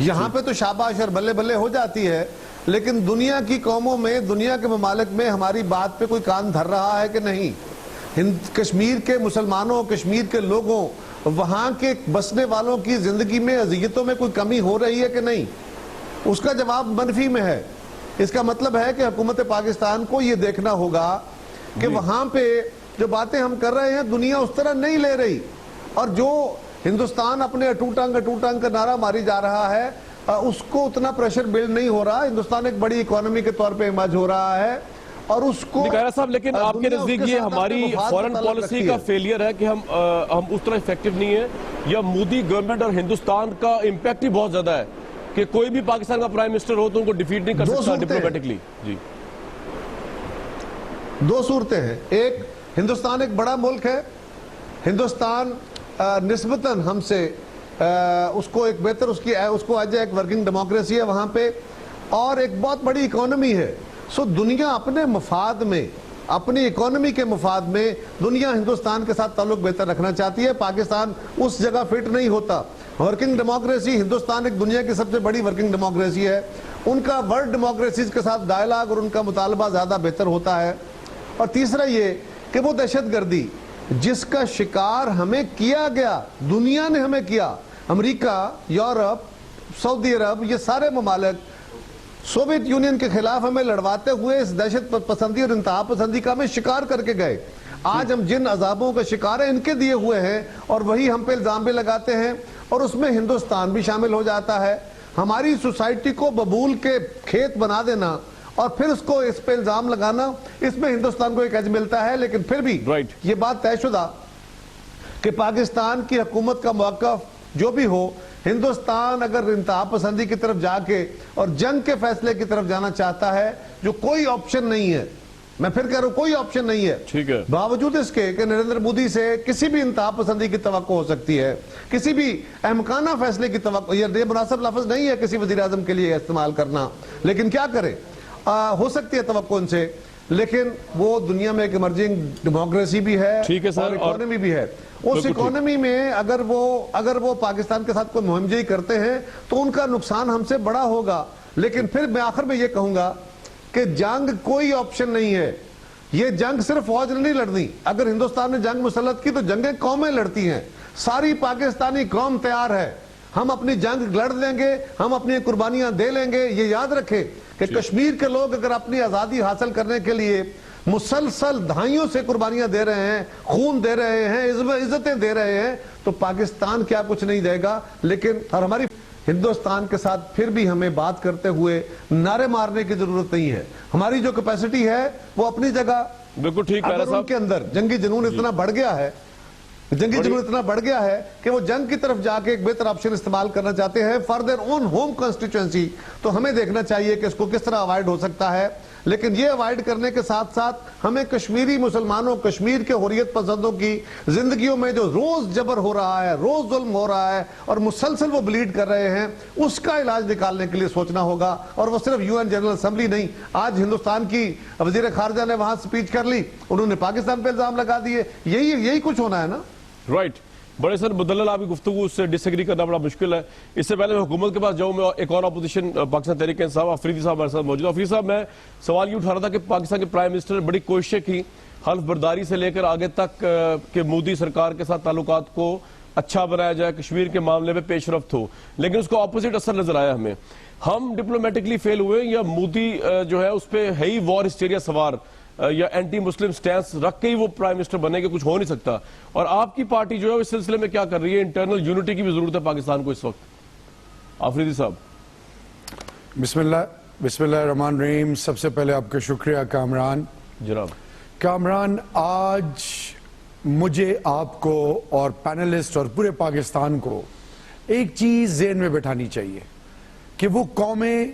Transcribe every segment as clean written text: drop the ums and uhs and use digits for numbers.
یہاں پہ تو شاباش اور بلے بلے ہو جاتی ہے، لیکن دنیا کی قوموں میں، دنیا کے ممالک میں ہماری بات پہ کوئی کان دھر رہا ہے کہ نہیں؟ کشمیر کے مسلمانوں، کشمیر کے لوگوں، وہاں کے بسنے والوں کی زندگی میں، اذیتوں میں کوئی کمی ہو رہی ہے کہ نہیں؟ اس کا جواب منفی میں ہے۔ اس کا مطلب ہے کہ حکومت پاکستان کو یہ دیکھنا ہوگا کہ وہاں پہ جو باتیں ہم کر رہے ہیں دنیا اس طرح نہیں لے رہی، اور جو ہندوستان اپنے اٹوٹنگ کا نعرہ ماری جا رہا ہے اس کو اتنا پریشر بلڈ نہیں ہو رہا۔ ہندوستان ایک بڑی اکانومی کے طور پہ امیج ہو رہا ہے، اور اس کو نکارہ صاحب، لیکن آپ کے نزدیک یہ ہماری فورن پالیسی کا فیلئر ہے کہ ہم اس طرح ایفیکٹو نہیں ہے، یا مودی گورنمنٹ اور ہندوستان کا امپیکٹ ہی بہت زیادہ ہے کہ کوئی بھی پاکستان کا پرائم منسٹر ہو تو ان کو ڈیفیٹ نہیں کر سکتا ڈپلومیٹکلی؟ جی، دو صورتیں ہیں۔ ایک، ہندوستان ایک بڑا ملک ہے، ہندوستان نسبتاً ہم سے اس کو ایک بہتر اس کو آج ایک ورکنگ ڈیموکریسی ہے وہاں پہ، اور ایک بہت بڑی اکانومی ہے۔ سو دنیا اپنے مفاد میں، اپنی اکانومی کے مفاد میں دنیا ہندوستان کے ساتھ تعلق بہتر رکھنا چاہتی ہے۔ پاکستان اس جگہ فٹ نہیں ہوتا۔ ورکنگ ڈیموکریسی، ہندوستان ایک دنیا کی سب سے بڑی ورکنگ ڈیموکریسی ہے، ان کا ورلڈ ڈیموکریسیز کے ساتھ ڈائلاگ اور ان کا مطالبہ زیادہ بہتر ہوتا ہے۔ اور تیسرا یہ کہ وہ دہشت گردی جس کا شکار ہمیں کیا گیا، دنیا نے ہمیں کیا، امریکہ، یورپ، سعودی عرب، یہ سارے ممالک سوویت یونین کے خلاف ہمیں لڑواتے ہوئے اس دہشت پسندی اور انتہا پسندی کا ہمیں شکار کر کے گئے۔ آج ہم جن عذابوں کا شکار ہیں ان کے دیے ہوئے ہیں، اور وہی ہم پہ الزام بھی لگاتے ہیں، اور اس میں ہندوستان بھی شامل ہو جاتا ہے۔ ہماری سوسائٹی کو ببول کے کھیت بنا دینا اور پھر اس کو اس پہ الزام لگانا، اس میں ہندوستان کو ایک ایج ملتا ہے۔ لیکن پھر بھی یہ بات طے شدہ کہ پاکستان کی حکومت کا موقف جو بھی ہو، ہندوستان اگر انتہا پسندی کی طرف جا کے اور جنگ کے فیصلے کی طرف جانا چاہتا ہے، جو کوئی آپشن نہیں ہے، میں پھر کہہ رہا ہوں کوئی آپشن نہیں ہے، باوجود اس کے کہ نریندر مودی سے کسی بھی انتہا پسندی کی توقع ہو سکتی ہے، کسی بھی احمقانہ فیصلے کی توقع، یہ مناسب لفظ نہیں ہے کسی وزیر اعظم کے لیے استعمال کرنا، لیکن کیا کرے، ہو سکتی ہے توقع ان سے، لیکن وہ دنیا میں ایک ایمرجنگ ڈیموکریسی بھی ہے اور اکانومی بھی ہے۔ اس اکانومی میں اگر وہ پاکستان کے ساتھ کوئی مہم جوئی کرتے ہیں تو ان کا نقصان ہم سے بڑا ہوگا۔ لیکن پھر میں آخر میں یہ کہوں گا کہ جنگ کوئی آپشن نہیں ہے، یہ جنگ صرف فوج نے نہیں لڑنی۔ اگر ہندوستان نے جنگ مسلط کی تو جنگیں قومیں لڑتی ہیں، ساری پاکستانی قوم تیار ہے، ہم اپنی جنگ لڑ لیں گے، ہم اپنی قربانیاں دے لیں گے۔ یہ یاد رکھیں کہ کشمیر کے لوگ اگر اپنی آزادی حاصل کرنے کے لیے مسلسل دہائیوں سے قربانیاں دے رہے ہیں، خون دے رہے ہیں، عزتیں دے رہے ہیں، تو پاکستان کیا کچھ نہیں دے گا۔ لیکن اور ہماری ہندوستان کے ساتھ پھر بھی ہمیں بات کرتے ہوئے نعرے مارنے کی ضرورت نہیں ہے۔ ہماری جو کیپیسٹی ہے وہ اپنی جگہ، بالکل ٹھیک، اگر ان کے اندر جنگی جنون اتنا بڑھ گیا ہے کہ وہ جنگ کی طرف جا کے ایک بہتر آپشن استعمال کرنا چاہتے ہیں فار دیئر اون ہوم کنسٹیچوئنسی، تو ہمیں دیکھنا چاہیے کہ اس کو کس طرح اوائڈ ہو سکتا ہے۔ لیکن یہ اوائڈ کرنے کے ساتھ ساتھ ہمیں کشمیری مسلمانوں، کشمیر کے حریت پسندوں کی زندگیوں میں جو روز جبر ہو رہا ہے، روز ظلم ہو رہا ہے اور مسلسل وہ بلیڈ کر رہے ہیں، اس کا علاج نکالنے کے لیے سوچنا ہوگا۔ اور وہ صرف UN جنرل اسمبلی نہیں، آج ہندوستان کی وزیر خارجہ نے وہاں سپیچ کر لی، انہوں نے پاکستان پہ الزام لگا دیے، یہی کچھ ہونا ہے نا۔ رائٹ، بڑے سر مدلل آپ کی گفتگو سے ڈس ایگری کرنا بڑا مشکل ہے۔ اس سے پہلے میں حکومت کے پاس جاؤں، میں ایک اور اپوزیشن پاکستان تحریک انصاف افریدی صاحب ہمارے ساتھ موجود ہیں۔ افریدی صاحب، میں سوال یہ اٹھا رہا تھا کہ پاکستان کے پرائم منسٹر نے بڑی کوششیں کی حلف برداری سے لے کر آگے تک کہ مودی سرکار کے ساتھ تعلقات کو اچھا بنایا جائے، کشمیر کے معاملے میں پیش رفت ہو، لیکن اس کو اپوزٹ اثر نظر آیا ہمیں۔ ہم ڈپلومیٹکلی فیل ہوئے یا مودی جو ہے اس پہ ہے ہی وار ہسٹیریا سوار، یا اینٹی مسلم سٹینس رکھ کے ہی وہ پرائم منسٹر بنے کہ کچھ ہو نہیں سکتا؟ اور آپ کی پارٹی جو ہے اس سلسلے میں کیا کر رہی ہے؟ انٹرنل یونٹی کی بھی ضرورت ہے پاکستان کو اس وقت۔ آفریدی صاحب۔ بسم اللہ الرحمن الرحیم۔ سب سے پہلے آپ کا شکریہ کامران۔ جناب کامران، آج مجھے، آپ کو اور پینلسٹ اور پورے پاکستان کو ایک چیز ذہن میں بٹھانی چاہیے کہ وہ قومیں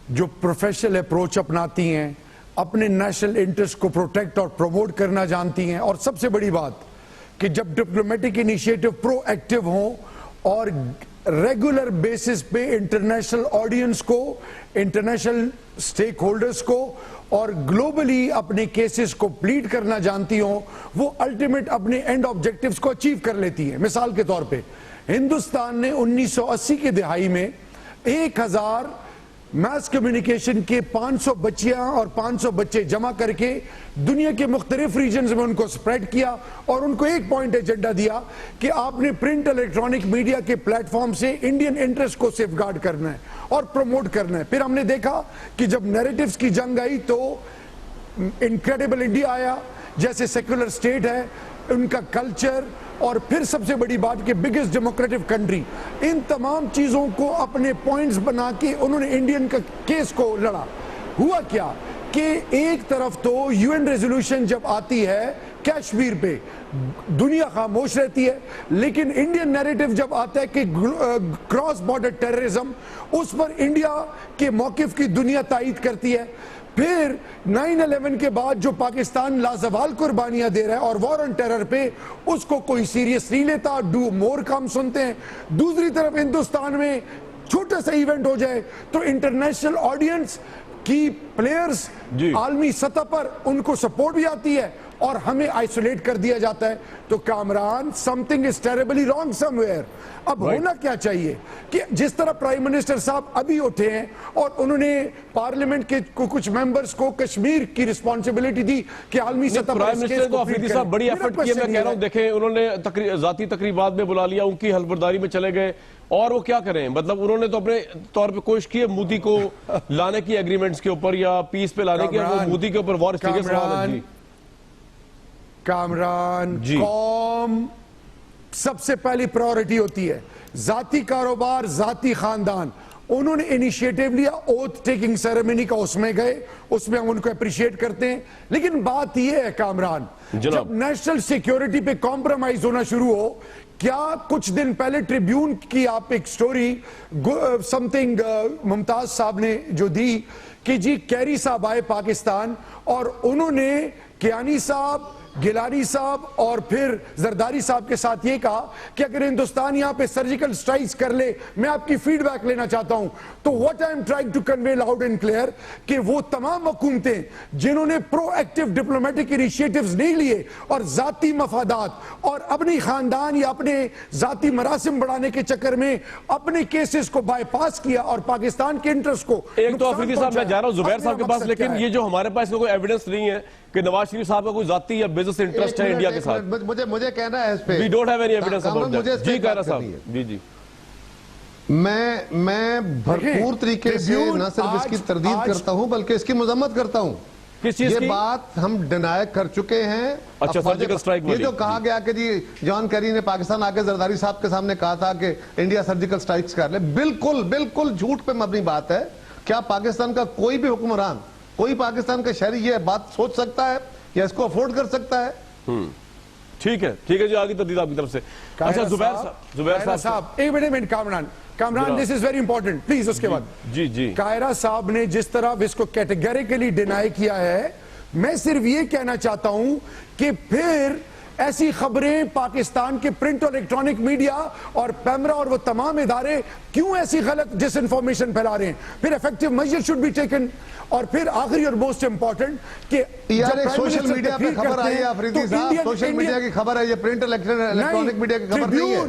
جو پروفیشنل اپروچ اپناتی ہیں، اپنے نیشنل انٹرسٹ کو پروٹیکٹ اور پروموٹ کرنا جانتی ہیں، اور سب سے بڑی بات کہ جب ڈپلومیٹک انیشیٹو پرو ایکٹیو ہوں اور ریگولر بیسس پہ انٹرنیشنل آڈینس کو، انٹرنیشنل سٹیک ہولڈرز کو اور گلوبلی اپنے کیسز کو پلیڈ کرنا جانتی ہوں، وہ الٹیمیٹ اپنے اینڈ آبجیکٹیوز کو اچیو کر لیتی ہیں۔ مثال کے طور پہ ہندوستان نے 1980 کی دہائی میں 1000 میس کمیونیکیشن کے 500 بچیاں اور 500 بچے جمع کر کے دنیا کے مختلف ریجنز میں ان کو سپریڈ کیا اور ان کو ایک پوائنٹ ایجنڈا دیا کہ آپ نے پرنٹ الیکٹرانک میڈیا کے پلیٹ فارم سے انڈین انٹرسٹ کو سیف گارڈ کرنا ہے اور پروموٹ کرنا ہے. پھر ہم نے دیکھا کہ جب نیریٹیوز کی جنگ آئی تو انکریڈیبل انڈیا آیا جیسے سیکولر سٹیٹ ہے, ان کا کلچر, اور پھر سب سے بڑی بات کہ بگیسٹ ڈیموکریٹک کنٹری, ان تمام چیزوں کو اپنے پوائنٹس بنا کے انہوں نے انڈین کا کیس کو لڑا. ہوا کیا کہ ایک طرف تو یو این ریزولوشن جب آتی ہے کشمیر پہ دنیا خاموش رہتی ہے, لیکن انڈین نیریٹو جب آتا ہے کہ کراس بارڈر ٹیررزم, اس پر انڈیا کے موقف کی دنیا تائید کرتی ہے. پھر 9/11 کے بعد جو پاکستان لازوال قربانیاں دے رہا ہے اور وار آن ٹیرر پہ اس کو کوئی سیریس نہیں لیتا, ڈو مور کا ہم سنتے ہیں. دوسری طرف ہندوستان میں چھوٹا سا ایونٹ ہو جائے تو انٹرنیشنل آڈینس کی پلیئرز عالمی سطح پر ان کو سپورٹ بھی آتی ہے اور ہمیں آئسولیٹ کر دیا جاتا ہے. تو Kamran something is terribly wrong somewhere. اب ہونا کیا چاہیے کہ جس طرح پرائم منسٹر صاحب ابھی اٹھے ہیں اور انہوں نے پارلیمنٹ کے کچھ ممبرز کو کشمیر کی رسپانسبلٹی دی کہ عالمی سطح پر پرائم منسٹر تو آفریدی صاحب بڑی ایفرٹ کیے, میں کہہ رہا ہوں دیکھیں انہوں نے ذاتی تقریبات میں بلا لیا, ان کی حلفبرداری میں چلے گئے, اور وہ کیا کریں, مطلب انہوں نے تو اپنے طور پہ کوشش کی ہے مودی کو لانے کی ایگریمنٹس کے اوپر یا پیس پہ لانے کی, مودی کے اوپر وار اس طریقے سوال ہے. کامران قوم سب سے پہلی پرائورٹی ہوتی ہے, ذاتی کاروبار, ذاتی خاندان. انہوں نے انیشیٹیو لیا, اوتھ ٹیکنگ سیریمنی کا اس میں گئے, اس میں ہم ان کو اپریشیٹ کرتے ہیں. لیکن بات یہ ہے کامران, جب نیشنل سیکیورٹی پہ کمپرومائز ہونا شروع ہو, کیا کچھ دن پہلے ٹریبیون کی آپ ایک سٹوری سمتھنگ ممتاز صاحب نے جو دی کہ جی کیری صاحب آئے پاکستان اور انہوں نے کیانی صاحب, گیلانی صاحب اور پھر زرداری صاحب کے ساتھ یہ کہا کہ اگر ہندوستان یہاں پہ سرجیکل سٹرائکس کر لے, میں آپ کی فیڈ بیک لینا چاہتا ہوں. تو what I am trying to convey loud and clear کہ وہ تمام حکومتیں جنہوں نے پرو ایکٹیو ڈپلومیٹک انیشیٹیوز نہیں لیے اور ذاتی مفادات اور اپنی خاندان یا اپنے ذاتی مراسم بڑھانے کے چکر میں اپنے کیسز کو بائی پاس کیا اور پاکستان کے انٹرسٹ کو, ایک تو آفریدی صاحب میں جا رہا ہوں زبیر صاحب کے پاس, لیکن یہ جو ہمارے پاس کوئی ایویڈنس نہیں ہے کہ نواز شریف صاحب کا کوئی ذاتی یا بزنس انٹرسٹ ہے انڈیا کے ساتھ. مجھے کہنا ہے اس پہ We don't have any evidence about that. جی کہہ رہا صاحب, جی جی میں بھرپور طریقے سے نہ صرف اس کی تردید کرتا ہوں بلکہ اس کی مذمت کرتا ہوں. کس چیز کی؟ یہ بات ہم ڈینائی کر چکے ہیں. اچھا سرجیکل سٹرائک یہ جو کہا گیا کہ جی جان کیری نے پاکستان آ کے زرداری صاحب کے سامنے کہا تھا کہ انڈیا سرجیکل سٹرائکس کر لے, بالکل بالکل جھوٹ پہ مبنی بات ہے. کیا پاکستان کا کوئی بھی حکمران, کوئی پاکستان کا شہری یہ بات سوچ سکتا ہے یا اس کو افورڈ کر سکتا ہے؟ ٹھیک ہے جی, آگے تردید آپ کی طرف سے. اچھا زبیر صاحب ایک minute, Kamran this is very important please. اس کے بعد جی قاہرہ صاحب نے جس طرح اس کو کیٹیگریکلی ڈینائی کیا ہے, میں صرف یہ کہنا چاہتا ہوں کہ پھر ایسی خبریں پاکستان کے پرنٹ اور الیکٹرانک میڈیا اور پیمرا اور وہ تمام ادارے کیوں ایسی غلط ڈس انفارمیشن پھیلا رہے ہیں؟ پھر effective measure should be taken. اور پھر آخری اور موسٹ امپورٹنٹ کہ سوشل میڈیا پہ خبر آئی ہے آفریدی صاحب, سوشل میڈیا کی خبر ہے, یہ پرنٹ الیکٹرانک میڈیا کی خبر نہیں ہے.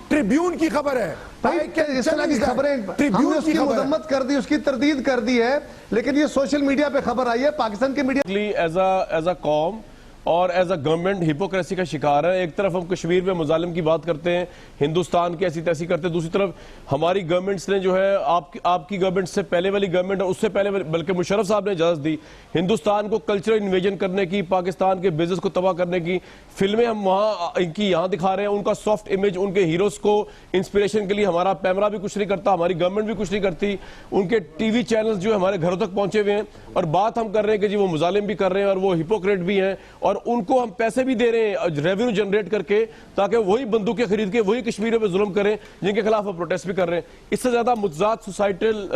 ٹریبیون کی خبر ہے. اس طرح کی خبریں ہم نے اس کی مذمت کر دی, اس کی تردید کر دی ہے, لیکن یہ سوشل میڈیا پہ خبر آئی ہے. پاکستان کے میڈیا ایز اے قوم اور ایز اے گورنمنٹ ہپوکریسی کا شکار ہے. ایک طرف ہم کشمیر میں مظالم کی بات کرتے ہیں, ہندوستان کی ایسی تیسی کرتے ہیں, دوسری طرف ہماری گورنمنٹس نے جو ہے آپ کی گورنمنٹ سے پہلے والی گورنمنٹ اس سے پہلے بلکہ مشرف صاحب نے اجازت دی ہندوستان کو کلچرل انویژن کرنے کی, پاکستان کے بزنس کو تباہ کرنے کی. فلمیں ہم وہاں ان کی یہاں دکھا رہے ہیں, ان کا سافٹ امیج, ان کے ہیروز کو انسپریشن کے لیے ہمارا پیمرا بھی کچھ نہیں کرتا, ہماری گورنمنٹ بھی کچھ نہیں کرتی. ان کے ٹی وی چینلز جو ہمارے گھروں تک پہنچے ہوئے ہیں اور بات ہم کر رہے ہیں کہ جی وہ مظالم بھی کر رہے ہیں اور وہ ہپوکریٹ بھی ہیں, اور ان کو ہم پیسے بھی دے رہے ہیں ریونیو جنریٹ کر کے تاکہ وہی بندوقیں خرید کے وہی کشمیریوں پہ ظلم کریں جن کے خلاف وہ پروٹیسٹ بھی کر رہے ہیں. اس سے زیادہ متضاد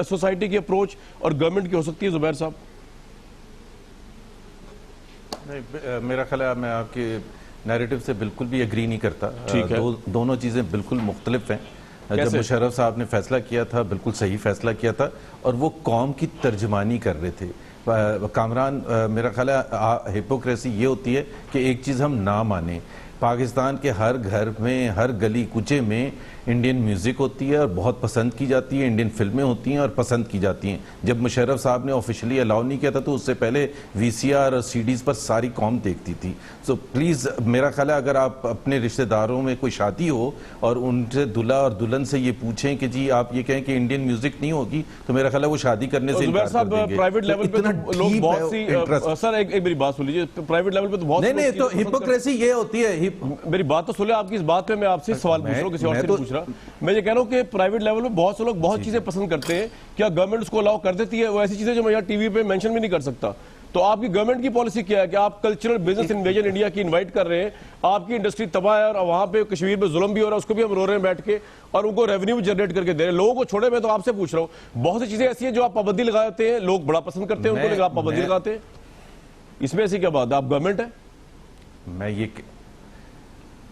سوسائٹی کی اپروچ اور گورنمنٹ کی ہو سکتی ہے زبیر صاحب؟ نہیں, میرا خیال ہے میں آپ کے نیریٹو سے بالکل بھی اگری نہیں کرتا. دونوں چیزیں بالکل مختلف ہیں. جب مشرف صاحب نے فیصلہ کیا تھا بالکل صحیح فیصلہ کیا تھا اور وہ قوم کی ترجمانی کر رہے تھے. کامران میرا خیال ہے ہپوکریسی یہ ہوتی ہے کہ ایک چیز ہم نہ مانیں. پاکستان کے ہر گھر میں ہر گلی کوچے میں انڈین میوزک ہوتی ہے اور بہت پسند کی جاتی ہے, انڈین فلمیں ہوتی ہیں اور پسند کی جاتی ہیں. جب مشرف صاحب نے آفیشلی الاؤ نہیں کیا تھا تو اس سے پہلے وی سی آر اور سی ڈیز پر ساری قوم دیکھتی تھی. سو پلیز میرا خیال ہے اگر آپ اپنے رشتہ داروں میں کوئی شادی ہو اور ان سے دلہا اور دلہن سے یہ پوچھیں کہ جی آپ یہ کہیں کہ انڈین میوزک نہیں ہوگی, تو میرا خیال ہے وہ شادی کرنے سے انکار کر دیں گے. پرائیویٹ لیول پہ تو لوگ بہت سی, سر ایک میری بات سن لیجیے, پرائیویٹ لیول پہ تو بہت نہیں تو ہپوکریسی یہ ہوتی ہے. میری بات تو سنیں, آپ کی اس بات پہ میں آپ سے سوال پوچھ رہا ہوں, کسی اور سے نہیں پوچھ رہا. میں یہ کہہ رہا ہوں کہ پرائیویٹ لیول پہ بہت سے لوگ بہت چیزیں پسند کرتے ہیں, کیا گورنمنٹ اس کو الاؤ کر دیتی ہے؟ وہ ایسی چیزیں جو میں یہاں ٹی وی پہ مینشن بھی نہیں کر سکتا. تو آپ کی گورنمنٹ کی پالیسی کیا ہے کہ آپ کلچرل بزنس انویژن انڈیا کی انوائٹ کر رہے ہیں, آپ کی انڈسٹری تباہ ہے اور وہاں پہ کشمیر میں ظلم بھی ہو رہا ہے, اس کو بھی ہم رو رہے ہیں بیٹھ کے, اور ان کو ریونیو جنریٹ کر کے دے رہے ہیں. لوگوں کو چھوڑے, میں تو آپ سے پوچھ رہا ہوں, بہت سی چیزیں ایسی ہیں جو آپ پابندی لگاتے ہیں, لوگ بڑا پسند کرتے ہیں ان کو, لیکن آپ پابندی لگاتے ہیں, اس میں ایسی کیا بات ہے؟ آپ گورنمنٹ ہے. میں یہ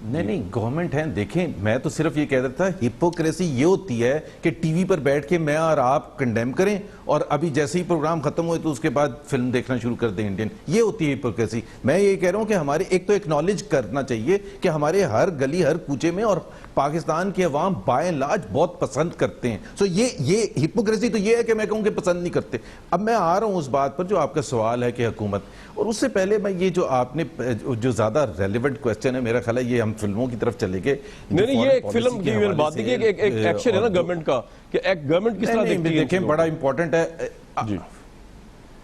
نہیں گورنمنٹ ہے. دیکھیں میں تو صرف یہ کہہ دیتا تھا ہپوکریسی یہ ہوتی ہے کہ ٹی وی پر بیٹھ کے میں اور آپ کنڈیم کریں اور ابھی جیسے ہی پروگرام ختم ہوئے تو اس کے بعد فلم دیکھنا شروع کر دیں انڈین. یہ ہوتی ہے ہپوکریسی. میں یہ کہہ رہا ہوں کہ ہمارے ایک تو ایکنالج کرنا چاہیے کہ ہمارے ہر گلی ہر کوچے میں اور پاکستان کے عوام بائی اینڈ لارج بہت پسند کرتے ہیں. سو یہ ہپوکریسی تو یہ ہے کہ میں کہوں کہ پسند نہیں کرتے. اب میں آ رہا ہوں اس بات پر جو آپ کا سوال ہے کہ حکومت, اور اس سے پہلے میں یہ جو آپ نے جو زیادہ ریلیونٹ کوسچن ہے, میرا خیال ہے یہ ہم فلموں کی طرف چلے گئے. نہیں یہ ایک فلم کی بات نہیں کہ ایک ایکشن ہے نا گورنمنٹ کا, کہ ایک گورنمنٹ کس طرح دیکھتی ہے. دیکھیں بڑا امپورٹنٹ ہے.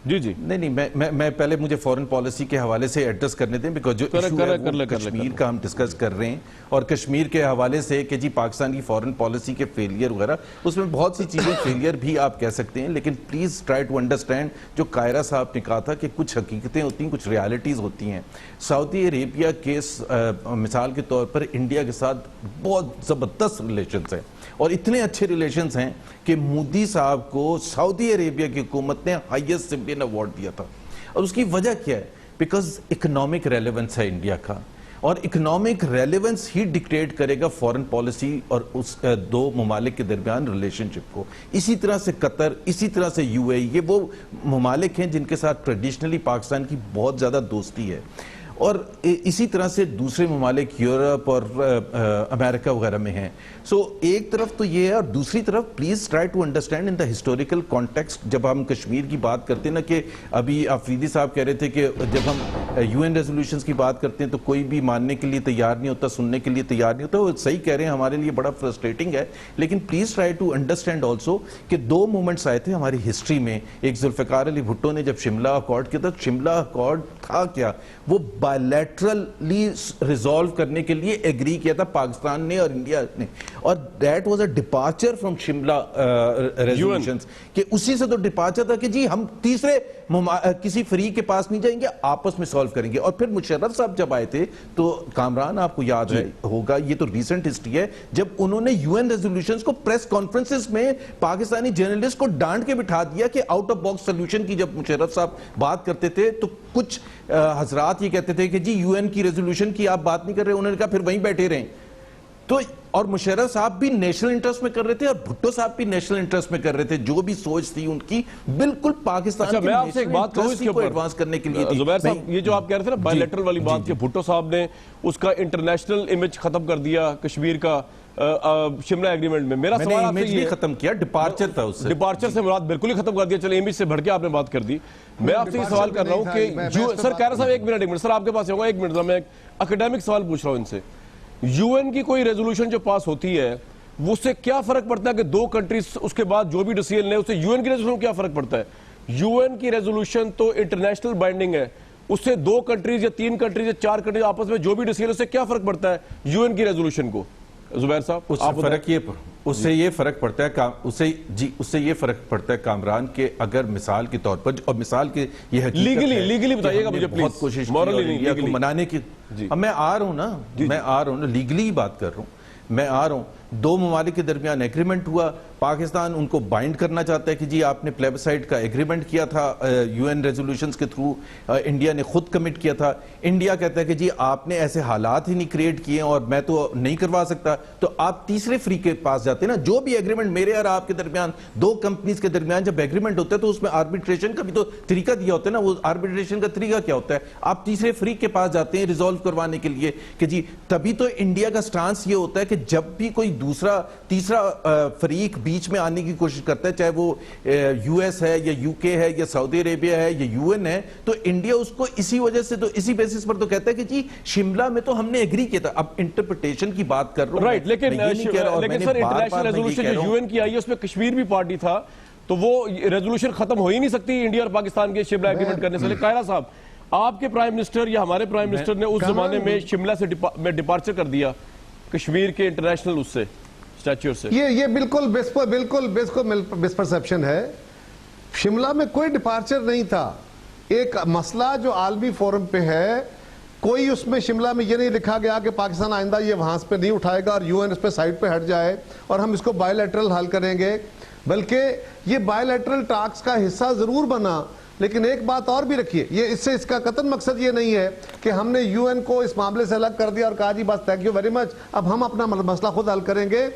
جی نہیں میں پہلے مجھے فورن پالیسی کے حوالے سے ایڈریس کرنے دیں, بیکاز جو ایشو ہے وہ کشمیر کا ہم ڈسکس کر رہے ہیں, اور کشمیر کے حوالے سے کہ جی پاکستان کی فورن پالیسی کے فیلئر وغیرہ, اس میں بہت سی چیزیں فیلئر بھی آپ کہہ سکتے ہیں, لیکن پلیز ٹرائی ٹو انڈرسٹینڈ جو صاحب نے کہا تھا کہ کچھ حقیقتیں ہوتی ہیں, کچھ ریالٹیز ہوتی ہیں. سعودی عربیہ کیس مثال کے طور پر انڈیا کے ساتھ بہت زبردست ریلیشنز ہیں, اور اتنے اچھے ریلیشنز ہیں کہ مودی صاحب کو سعودی عربیہ کی حکومت نے ہائیسٹ سویرین ایوارڈ دیا تھا. اور اس کی وجہ کیا ہے؟ بیکاز اکنامک ریلیونس ہے انڈیا کا, اور اکنامک ریلیونس ہی ڈکٹیٹ کرے گا فورن پالیسی اور اس دو ممالک کے درمیان ریلیشن شپ کو. اسی طرح سے قطر, اسی طرح سے یو اے ای, یہ وہ ممالک ہیں جن کے ساتھ ٹریڈیشنلی پاکستان کی بہت زیادہ دوستی ہے, اور اسی طرح سے دوسرے ممالک یورپ اور امریکہ وغیرہ میں ہیں. سو ایک طرف تو یہ ہے, اور دوسری طرف please try to understand in the historical context. جب ہم کشمیر کی بات کرتے ہیں نا, کہ ابھی آفریدی صاحب کہہ رہے تھے کہ جب ہم یو این ریزولوشنز کی بات کرتے ہیں تو کوئی بھی ماننے کے لیے تیار نہیں ہوتا, سننے کے لیے تیار نہیں ہوتا. وہ صحیح کہہ رہے ہیں, ہمارے لیے بڑا فرسٹریٹنگ ہے, لیکن please try to understand also کہ دو مومنٹس آئے تھے ہماری ہسٹری میں. ایک ذوالفقار علی بھٹو نے جب شملہ اکارڈ کیا تھا, شملہ اکارڈ تھا کیا؟ وہ بائلیٹرلی ریزالو کرنے کے لیے ایگری کیا تھا پاکستان نے اور انڈیا نے, اور that was a departure from Shimla resolutions, کہ اسی سے تو ڈپارچر تھا کہ جی ہم تیسرے کسی فریق کے پاس نہیں جائیں گے, آپس میں سالو کریں گے. اور پھر مشرف صاحب جب آئے تھے تو کامران آپ کو یاد ہوگا, یہ تو ریسنٹ ہسٹری ہے, جب انہوں نے یو این ریزولوشنز کو پریس کانفرنسز میں پاکستانی جرنلسٹ کو ڈانٹ کے بٹھا دیا کہ آؤٹ آف باکس سولوشن کی جب مشرف صاحب بات کرتے تھے تو کچھ حضرات یہ کہتے تھے کہ جی یو این کی ریزولوشن کی آپ بات نہیں کر رہے. انہوں نے کہا پھر وہیں بیٹھے رہیں. تو اور مشرف صاحب بھی نیشنل انٹرسٹ میں کر رہے تھے اور بھٹو صاحب بھی نیشنل انٹرسٹ میں کر رہے تھے. جو بھی سوچ تھی ان کی بالکل پاکستان کے نیشنل انٹرسٹ کو ایڈوانس کرنے کے لیے تھی. زبیر صاحب یہ جو آپ کہہ رہے تھے نا بائی لیٹرل والی بات, کہ بھٹو صاحب نے اس کا انٹرنیشنل امیج ختم کر دیا کشمیر کا شملہ ایگریمنٹ میں. میرا سوال آپ سے یہ ختم کیا, ڈپارچر تھا اس سے, ڈپارچر سے مراد بالکل ہی ختم کر دیا. چلے امیج سے بڑھ کے آپ نے بات کر دی. میں آپ سے یہ سوال کر رہا ہوں کہ سر کہہ رہا صاحب ایک منٹ سر آپ کے پاس ہوگا, ایک منٹ میں ایک اکیڈیمک سوال پوچھ رہا ہوں ان سے. یو این کی کوئی ریزولوشن جو پاس ہوتی ہے وہ سے کیا فرق پڑتا ہے کہ دو کنٹریز اس کے بعد جو بھی ڈیسیژن لیں, اس سے یو این کی ریزولوشن کیا فرق پڑتا ہے؟ یو این کی ریزولوشن تو انٹرنیشنل بائنڈنگ ہے, اس سے دو کنٹریز یا تین کنٹریز یا چار کنٹریز آپس میں جو بھی ڈیسیژن, اس سے کیا فرق پڑتا ہے یو این کی ریزولوشن کو؟ زبیر صاحب اس سے یہ فرق پڑتا ہے, اس سے یہ فرق پڑتا ہے کامران کے اگر مثال کے طور پر, اور مثال کے یہ لیگلی بتائیے گا مجھے پلیز, بہت کوشش کی منانے کی. اب میں آ رہا ہوں نا, لیگلی بات کر رہا ہوں, میں آ رہا ہوں. دو ممالک کے درمیان ایگریمنٹ ہوا, پاکستان ان کو بائنڈ کرنا چاہتا ہے کہ جی آپ نے پلیبسائٹ کا ایگریمنٹ کیا تھا یو این ریزولوشنز کے تھرو, انڈیا نے خود کمٹ کیا تھا. انڈیا کہتا ہے کہ جی آپ نے ایسے حالات ہی نہیں کریٹ کیے اور میں تو نہیں کروا سکتا. تو آپ تیسرے فریق کے پاس جاتے ہیں نا. جو بھی ایگریمنٹ میرے اور آپ کے درمیان, دو کمپنیز کے درمیان جب ایگریمنٹ ہوتا ہے تو اس میں آربیٹریشن کا بھی تو طریقہ دیا ہوتا ہے نا. وہ آربیٹریشن کا طریقہ کیا ہوتا ہے؟ آپ تیسرے فریق کے پاس جاتے ہیں ریزالو کروانے کے لیے کہ جی, تبھی تو انڈیا کا سٹانس یہ ہوتا ہے کہ جب بھی کوئی تیسرا فریق بیچ میں آنے کی کوشش کرتا ہے, چاہے وہ یو ایس ہے یا یو کے ہے یا سعودی عربیہ ہے یا یو این ہے, تو انڈیا اس کو اسی وجہ سے, تو اسی بیسس پر تو کہتا ہے کہ جی شملہ میں تو ہم نے ایگری کیا تھا. اب انٹرپریٹیشن کی بات کر رہا ہوں, رائٹ, لیکن سر انٹرنیشنل ریزولوشن جو یو این کی آئی ہے اس میں کشمیر بھی پارٹی تھا, تو وہ ریزولوشن ختم ہو ہی نہیں سکتی انڈیا اور پاکستان کے شملہ ایگریمنٹ کرنے سے. قاہرہ صاحب, آپ کے پرائم منسٹر یا ہمارے پرائم منسٹر نے اس زمانے میں شملہ سے ڈپارچر کر دیا کشمیر کے انٹرنیشنل اس سے اسٹیچر سے. یہ بالکل مس پرسپشن ہے. شملہ میں کوئی ڈپارچر نہیں تھا. ایک مسئلہ جو عالمی فورم پہ ہے, کوئی اس میں شملہ میں یہ نہیں لکھا گیا کہ پاکستان آئندہ یہ وہاں پہ نہیں اٹھائے گا اور یو این اس پہ سائٹ پہ ہٹ جائے اور ہم اس کو بائی لیٹرل حل کریں گے, بلکہ یہ بائی لیٹرل ٹاکس کا حصہ ضرور بنا. لیکن ایک بات اور بھی رکھیے, اس کا قطعاً مقصد یہ نہیں ہے کہ ہم نے یو این کو اس معاملے سے الگ کر دیا اور کہا جی بس تھینک یو ویری مچ, اب ہم اپنا مسئلہ خود حل کریں گے.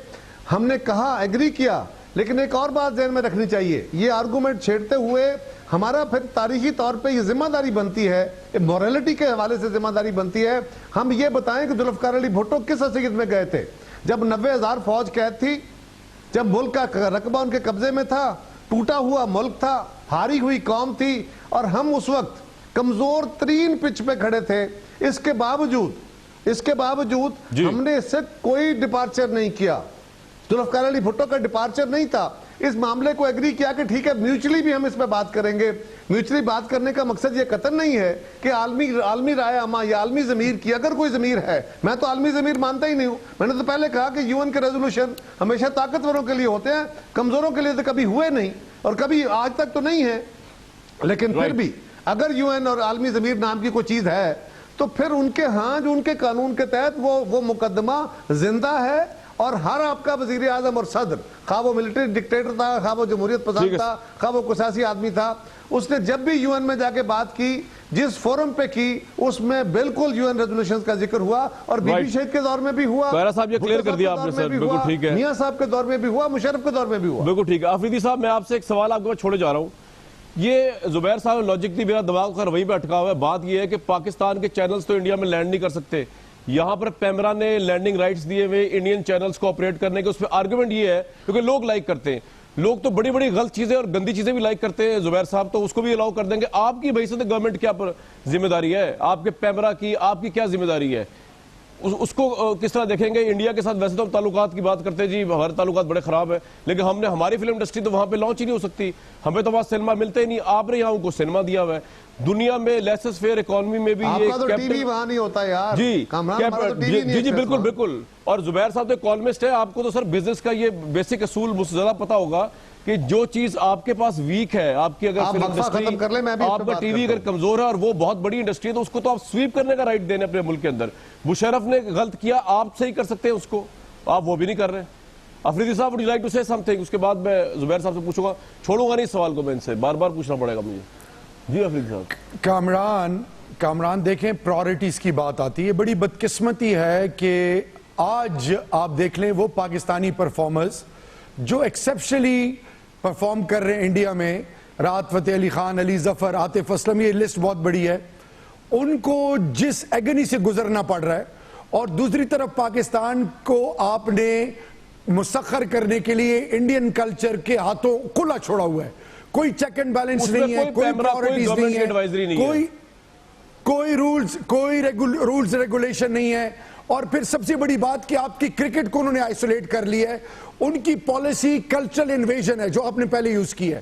ہم نے کہا, ایگری کیا, لیکن ایک اور بات ذہن میں رکھنی چاہیے. یہ آرگومنٹ چھیڑتے ہوئے ہمارا پھر تاریخی طور پہ یہ ذمہ داری بنتی ہے, موریلٹی کے حوالے سے ذمہ داری بنتی ہے, ہم یہ بتائیں کہ ذوالفقار علی بھٹو کس حیثیت میں گئے تھے جب 90,000 فوج قید تھی, جب ملک کا رقبہ ان کے قبضے میں تھا, ٹوٹا ہوا ملک تھا, ہاری ہوئی قوم تھی, اور ہم اس وقت کمزور ترین پچ پہ کھڑے تھے. اس کے باوجود ہم نے اس سے کوئی ڈپارچر نہیں کیا. ذوالفقار علی بھٹو کا ڈپارچر نہیں تھا. اس معاملے کو ایگری کیا کہ ٹھیک ہے میوچلی بھی ہم اس پہ بات کریں گے. میوچلی بات کرنے کا مقصد یہ قطعاً نہیں ہے کہ عالمی رائے عامہ یا عالمی ضمیر کی, اگر کوئی ضمیر ہے, میں تو عالمی ضمیر مانتا ہی نہیں ہوں. میں نے تو پہلے کہا کہ یو این کے ریزولوشن ہمیشہ طاقتوروں کے لیے ہوتے ہیں, کمزوروں کے لیے تو کبھی ہوئے نہیں اور کبھی آج تک تو نہیں ہے. لیکن پھر بھی اگر یو این اور عالمی ضمیر نام کی کوئی چیز ہے تو پھر ان کے ہاں جو ان کے قانون کے تحت وہ مقدمہ زندہ ہے, اور ہر آپ کا وزیر اعظم اور صدر, خواہ وہ ملٹری ڈکٹیٹر تھا, خواہ وہ جمہوریت پسند تھا, خواہ وہ کوئی سیاسی آدمی تھا, اس نے جب بھی یو این میں جا کے بات کی, جس فورم پہ کی, اس میں بالکل یو این ریزولوشنز کا ذکر ہوا, اور بی بی شہید کے دور میں بھی ہوا, قاہرہ صاحب یہ کلیئر کر دیا آپ نے سر, بالکل ٹھیک ہے, میاں صاحب کے دور میں بھی ہوا, مشرف کے دور میں بھی ہوا, بالکل ٹھیک ہے. آفریدی صاحب, میں آپ سے ایک سوال آپ کے پاس چھوڑے جا رہا ہوں. یہ زبیر صاحب لاجک دی, میرا دماغ کا وہیں پہ اٹکا ہوا ہے. بات یہ ہے کہ پاکستان کے چینلز تو انڈیا میں لینڈ نہیں کر سکتے, یہاں پر پیمرا نے لینڈنگ رائٹس دیے ہوئے انڈین چینلز کو آپریٹ کرنے کے. اس پہ آرگومنٹ یہ ہے کیونکہ لوگ لائک کرتے ہیں, لوگ تو بڑی بڑی غلط چیزیں اور گندی چیزیں بھی لائک کرتے ہیں. زبیر صاحب تو اس کو بھی الاؤ کر دیں گے. آپ کی بحیثیت گورنمنٹ کیا پر ذمہ داری ہے, آپ کے پیمرا کی آپ کی کیا ذمہ داری ہے, اس کو کس طرح دیکھیں گے؟ انڈیا کے ساتھ ویسے تو ہم تعلقات کی بات کرتے ہیں, جی ہمارے تعلقات بڑے خراب ہیں, لیکن ہم نے ہماری فلم انڈسٹری تو وہاں پہ لانچ ہی نہیں ہو سکتی, ہمیں تو وہاں سینما ملتے ہی نہیں. آپ نے یہاں ان کو سینما دیا ہوا ہے. دنیا میں لیسس فیئر اکانومی میں بھی یہ ٹی وی وہاں نہیں ہوتا یار, جی بالکل بالکل. اور زبیر صاحب تو اکانومسٹ ہے, آپ کو تو سر بزنس کا یہ بیسک اصول زیادہ پتا ہوگا کہ جو چیز آپ کے پاس ویک ہے, آپ کی اگر فلم انڈسٹری, آپ کا ٹی وی اگر کمزور ہے اور وہ بہت بڑی انڈسٹری ہے, تو اس کو تو آپ سویپ کرنے کا رائٹ دیں اپنے ملک کے اندر. مشرف نے غلط کیا, آپ صحیح کر سکتے ہیں اس کو, آپ وہ بھی نہیں کر رہے. آفریدی صاحب would you like to say something؟ اس کے بعد میں زبیر صاحب سے پوچھوں گا, چھوڑوں گا نہیں سوال کو, میں ان سے بار بار پوچھنا پڑے گا مجھے. جی آفریدی صاحب. کامران دیکھیں, پرائورٹیز کی بات آتی ہے. بڑی بدقسمتی ہے کہ آج آپ دیکھ لیں وہ پاکستانی پرفارمرز جو ایکسیپشنلی پرفارم کر رہے ہیں انڈیا میں, راحت فتح علی خان, علی ظفر, عاطف اسلم, یہ لسٹ بہت بڑی ہے, ان کو جس ایگنی سے گزرنا پڑ رہا ہے, اور دوسری طرف پاکستان کو آپ نے مسخر کرنے کے لیے انڈین کلچر کے ہاتھوں کھلا چھوڑا ہوا ہے. کوئی چیک اینڈ بیلنس نہیں ہے, کوئی پرائورٹیز نہیں ہے, کوئی رولز ریگولیشن نہیں ہے. اور پھر سب سے بڑی بات کہ آپ کی کرکٹ کو انہوں نے آئسولیٹ کر لی ہے. ان کی پالیسی کلچرل انویژن ہے جو آپ نے پہلے یوز کی ہے.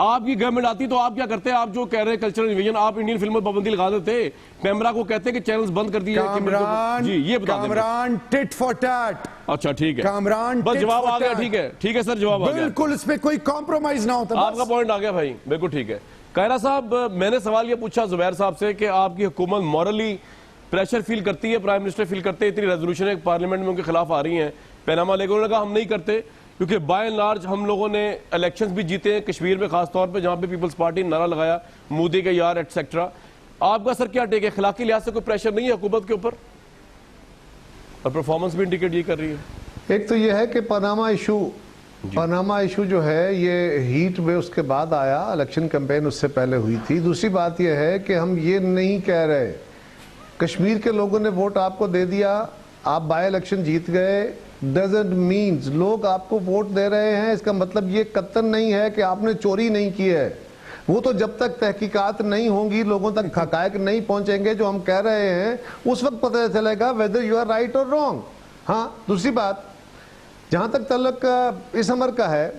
آپ کی گورنمنٹ آتی تو آپ کیا کرتے؟ آپ جو کہہ رہے ہیں کلچرل انویژن، آپ انڈین فلموں پر پابندی لگا دیتے، پیمرا کو کہتے کہ چینلز بند کر دیے. جی یہ بتا دیں. کامران ٹٹ فار ٹیٹ. اچھا ٹھیک ہے کامران بس جواب آ گیا. ٹھیک ہے ٹھیک ہے سر جواب آ گیا. بالکل اس پہ کوئی کمپرومائز نہ ہوتا. آپ کا پوائنٹ آ گیا بھائی، بالکل ٹھیک ہے. قاہرہ صاحب میں نے سوال یہ پوچھا زبیر صاحب سے کہ آپ کی حکومت مورلی پریشر فیل کرتی ہے، پرائم منسٹر فیل کرتے ہیں، اتنی ریزولوشنیں پارلیمنٹ میں ان کے خلاف آ رہی ہیں پیناما لیک. انہوں نے کہا ہم نہیں کرتے کیونکہ بائی اینڈ لارج ہم لوگوں نے الیکشنز بھی جیتے ہیں کشمیر میں، خاص طور پہ جہاں پہ پیپلز پارٹی نے نعرہ لگایا مودی کے یار ایٹسیکٹرا. آپ کا سر کیا ٹیک ہے؟ اخلاقی لحاظ سے کوئی پریشر نہیں ہے حکومت کے اوپر؟ اور پرفارمنس بھی انڈیکیٹ یہ کر رہی ہے. ایک تو یہ ہے کہ پاناما ایشو جو ہے یہ ہیٹ میں اس کے بعد آیا، الیکشن کیمپین اس سے پہلے ہوئی تھی. دوسری بات یہ ہے کہ ہم یہ نہیں کہہ رہے کشمیر کے لوگوں نے ووٹ آپ کو دے دیا، آپ بائی الیکشن جیت گئے، ڈزنٹ مینز لوگ آپ کو ووٹ دے رہے ہیں اس کا مطلب یہ قطعاً نہیں ہے کہ آپ نے چوری نہیں کی ہے. وہ تو جب تک تحقیقات نہیں ہوں گی، لوگوں تک حقائق نہیں پہنچیں گے جو ہم کہہ رہے ہیں، اس وقت پتہ چلے گا whether you are right or wrong. ہاں دوسری بات جہاں تک تعلق اس امر کا ہے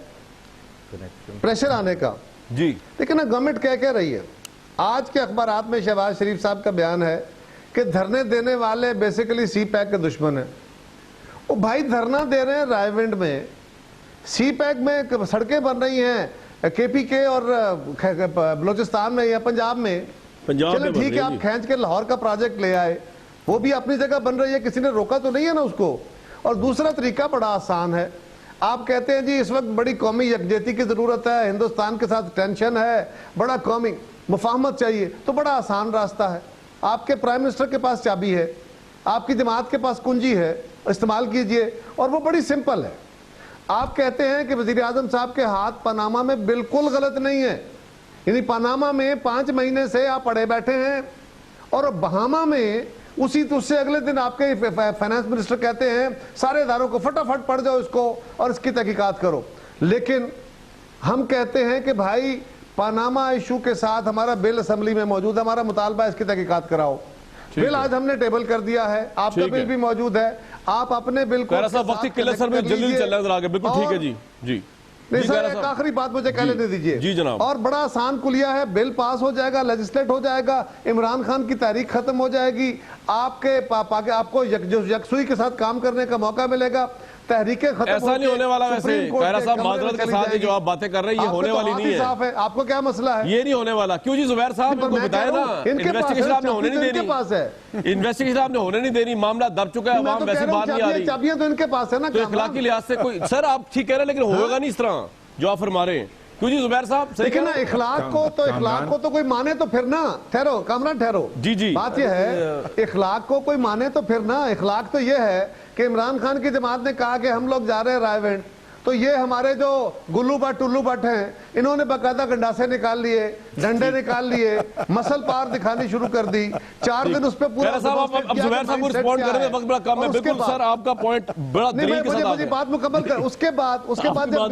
پریشر آنے کا، جی لیکن گورنمنٹ کہہ رہی ہے. آج کے اخبارات میں شہباز شریف صاحب کا بیان ہے کہ دھرنے دینے والے بیسیکلی سی پیک کے دشمن ہیں. وہ بھائی دھرنا دے رہے ہیں رائے ونڈ میں، سی پیک میں سڑکیں بن رہی ہیں کے پی کے اور بلوچستان میں یا پنجاب میں. چلیں ٹھیک ہے آپ کھینچ کے لاہور کا پروجیکٹ لے آئے، وہ بھی اپنی جگہ بن رہی ہے، کسی نے روکا تو نہیں ہے نا اس کو. اور دوسرا طریقہ بڑا آسان ہے، آپ کہتے ہیں جی اس وقت بڑی قومی یکجہتی کی ضرورت ہے، ہندوستان کے ساتھ ٹینشن ہے، بڑا قومی مفاہمت چاہیے، تو بڑا آسان راستہ ہے. آپ کے پرائم منسٹر کے پاس چابی ہے، آپ کی جماعت کے پاس کنجی ہے، استعمال کیجئے، اور وہ بڑی سمپل ہے. آپ کہتے ہیں کہ وزیر اعظم صاحب کے ہاتھ پاناما میں بالکل غلط نہیں ہے، یعنی پاناما میں 5 مہینے سے آپ پڑے بیٹھے ہیں، اور بہاما میں اسی تو اس سے اگلے دن آپ کے فائنانس منسٹر کہتے ہیں سارے اداروں کو فٹافٹ پڑھ جاؤ اس کو اور اس کی تحقیقات کرو. لیکن ہم کہتے ہیں کہ بھائی پاناما ایشو کے ساتھ ہمارا بل اسمبلی میں موجود ہے، ہمارا مطالبہ اس کی تحقیقات کراؤ. بل آج ہم نے ٹیبل کر دیا ہے، آپ کا بل بھی موجود ہے، آپ اپنے بل کو وقتی قلت سر میں جلدی چل رہا ہے. بالکل ٹھیک ہے جی جی. نہیں سر ایک آخری بات مجھے کہہ لینے دیجئے. جی جناب. اور بڑا آسان کلیہ ہے، بل پاس ہو جائے گا، لیجسلیٹ ہو جائے گا، عمران خان کی تحریک ختم ہو جائے گی، آپ کو یکسوئی کے ساتھ کام کرنے کا موقع ملے گا، تحریکیں ختم ہو گئی. ایسا نہیں ہونے والا ویسے قاہرہ صاحب، معذرت کے ساتھ جو آپ باتیں کر رہے ہیں یہ ہونے والی نہیں ہے. آپ کو کیا مسئلہ ہے؟ یہ نہیں ہونے والا. کیوں جی زبیر صاحب ان کو بتائیں نا، انویسٹیگیشن آپ نے ہونے نہیں دینی، انویسٹیگیشن آپ نے ہونے نہیں دینی، معاملہ دب چکا ہے، عوام ویسے باہر نہیں آ رہی. چابیاں تو ان کے پاس ہے نا. تو اخلاقی لحاظ سے کوئی سر آپ ٹھیک کہہ رہے ہیں لیکن ہوگا نہیں اس طرح جو آپ فرما رہے ہیں. کیوں جی زبیر صاحب؟ لیکن نا اخلاق کو تو کوئی مانے تو پھر نا، ٹھہرو کامران ٹھہرو. جی جی. بات یہ ہے اخلاق کو کوئی مانے تو پھر نا، اخلاق تو یہ ہے کہ عمران خان کی جماعت نے کہا کہ ہم لوگ جا رہے ہیں رائے ونڈ، تو یہ ہمارے جو گلو بٹ ٹلو بٹ ہیں انہوں نے باقاعدہ گنڈاسے نکال لیے، ڈنڈے نکال لیے، مسل پار دکھانی شروع کر دی. 4 دن اس پہ پورا اب زبیر صاحب کو رسپونڈ کرنے میں وقت بڑا کم ہے. بالکل سر آپ کا پوائنٹ بڑا دلیل کے ساتھ مجھے بات مکمل کر. اس کے بعد جب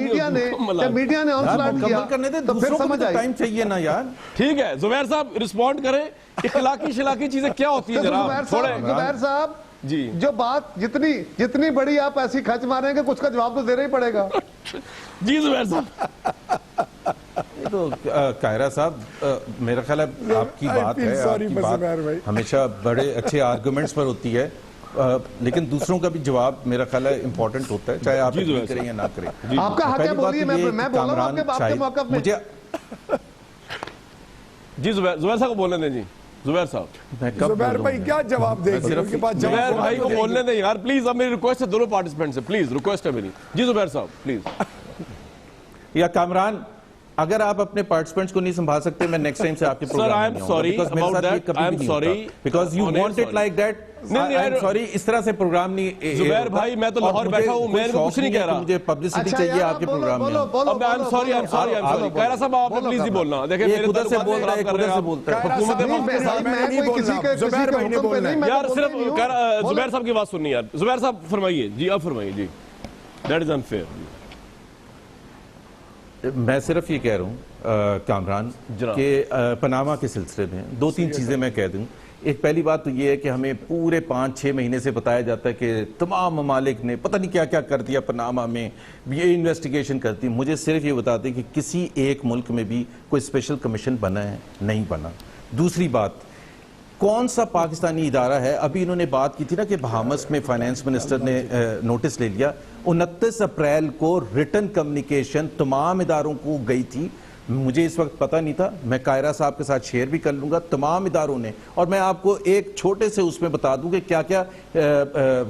میڈیا نے آنسلائٹ کیا تو پھر سمجھ آئی. ٹائم چاہیے نا یار. ٹھیک ہے زبیر صاحب رسپونڈ کریں. اخلاقی شلاقی چیزیں کیا ہوتی ہیں جناب؟ زبیر صاحب جی جو بات جتنی بڑی آپ ایسی کھچ ماریں گے کچھ کا جواب تو دینا ہی پڑے گا. جی زبیر صاحب. تو قاہرہ صاحب میرا خیال ہے آپ کی بات ہے، آپ کی بات ہمیشہ بڑے اچھے آرگومنٹس پر ہوتی ہے، لیکن دوسروں کا بھی جواب میرا خیال ہے امپورٹنٹ ہوتا ہے، چاہے آپ کریں یا نہ کریں. آپ کا حق ہے، بولیے. میں بول رہا ہوں آپ کے موقف میں. جی زبیر صاحب کو بولنے دیں. جی زبیر صاحب. زبیر بھائی کیا جواب دے گا؟ زبیر بھائی کو بولنے دیں یار پلیز. اب میری ریکویسٹ ہے دونوں پارٹیسپینٹ سے، پلیز ریکویسٹ ہے میری. جی زبیر صاحب پلیز. یا کامران اگر آپ اپنے پارٹیسپینٹس کو نہیں سنبھال سکتے میں نیکسٹ ٹائم سے آپ کے پروگرام میں آؤں گا. Sir, I am sorry about that. I am sorry. Because you want it like that. I am sorry. اس طرح سے پروگرام نہیں. زبیر بھائی میں تو لاہور بیٹھا ہوں، میں کچھ نہیں کہہ رہا. مجھے پبلسٹی چاہیے آپ کے پروگرام میں. I'm sorry. قاہرہ صاحب آپ نے پلیز ہی بولنا. دیکھیں میرے خود سے بول رہا ہے، خود سے بولتا ہے. حکومت یار صرف زبیر صاحب کی بات سننی یار. زبیر صاحب فرمائیے. جی آپ فرمائیے. جی دیٹ از انفیئر. میں صرف یہ کہہ رہا ہوں کامران کہ پاناما کے سلسلے میں 2-3 چیزیں میں کہہ دوں. ایک پہلی بات تو یہ ہے کہ ہمیں پورے 5-6 مہینے سے بتایا جاتا ہے کہ تمام ممالک نے پتہ نہیں کیا کیا کر دیا پاناما میں، یہ انویسٹیگیشن کرتی. مجھے صرف یہ بتا دیں کہ کسی ایک ملک میں بھی کوئی اسپیشل کمیشن بنا ہے؟ نہیں بنا. دوسری بات، کون سا پاکستانی ادارہ ہے؟ ابھی انہوں نے بات کی تھی نا کہ بہامس میں فائنانس منسٹر نے نوٹس لے لیا. 29 اپریل کو ریٹن کمیونیکیشن تمام اداروں کو گئی تھی. مجھے اس وقت پتہ نہیں تھا، میں قاہرہ صاحب کے ساتھ شیئر بھی کر لوں گا. تمام اداروں نے، اور میں آپ کو ایک چھوٹے سے اس میں بتا دوں کہ کیا کیا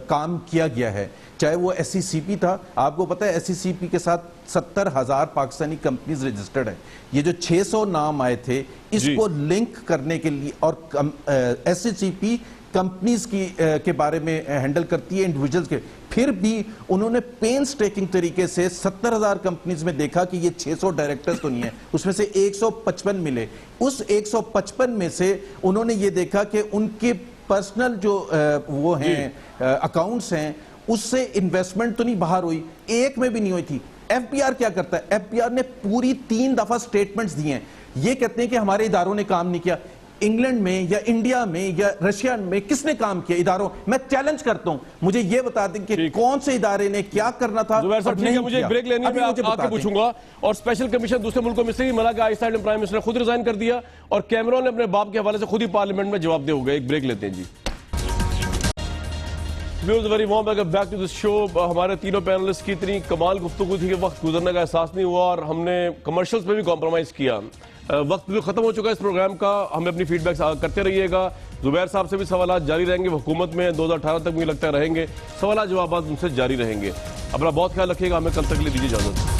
کام کیا گیا ہے. چاہے وہ ایس سی سی پی تھا، آپ کو پتہ ہے ایس سی سی پی کے ساتھ 70,000 پاکستانی کمپنیز رجسٹرڈ ہیں. یہ جو 600 نام آئے تھے اس کو لنک کرنے کے لیے، اور ایس سی سی پی کمپنیز کے بارے میں ہینڈل کرتی ہے انڈیویجلز کے، پھر بھی انہوں نے پین سٹیکنگ طریقے سے 70,000 کمپنیز میں دیکھا کہ یہ 600 ڈائریکٹرز تو نہیں ہیں، اس میں سے 155 ملے. اس 155 میں سے انہوں نے یہ دیکھا کہ ان کے پرسنل جو وہ ہیں اکاؤنٹس ہیں اس سے انویسٹمنٹ تو نہیں باہر ہوئی، ایک میں بھی نہیں ہوئی تھی. ایف بی آر کیا کرتا ہے؟ ایف بی آر نے پوری 3 دفعہ سٹیٹمنٹس دی ہیں. یہ کہتے ہیں کہ ہمارے اداروں نے کام نہیں کیا. انگلینڈ میں یا انڈیا میں یا رشیا میں کس نے کام کیا اداروں؟ میں چیلنج کرتا ہوں، مجھے یہ بتا دیں کہ کون سے ادارے نے کیا کرنا تھا. زبیر صاحب ٹھیک ہے، مجھے ایک بریک لینی ہے، میں آپ کے پوچھوں گا. اور اسپیشل کمیشن دوسرے ملکوں میں سے بھی ملا کہ آئسٹ اینڈ پرائم منسٹر نے خود ریزائن کر دیا اور کیمرون نے اپنے باپ کے حوالے سے خود ہی پارلیمنٹ میں جواب دے ہو گئے. ایک بریک لیتے ہیں جی. Very warm welcome back to this show. ہمارے تینوں پینلسٹ کی اتنی کمال گفتگو تھی کہ وقت گزرنے کا احساس نہیں ہوا، اور ہم نے کمرشلز پہ بھی کمپرومائز کیا. وقت بھی ختم ہو چکا ہے اس پروگرام کا. ہمیں اپنی فیڈ بیک کرتے رہیے گا. زبیر صاحب سے بھی سوالات جاری رہیں گے، حکومت میں 2018 تک مجھے لگتا ہے رہیں گے. سوالات جوابات ان سے جاری رہیں گے. اپنا بہت خیال رکھیے گا. ہمیں کل تک کے لیے دیجیے اجازت.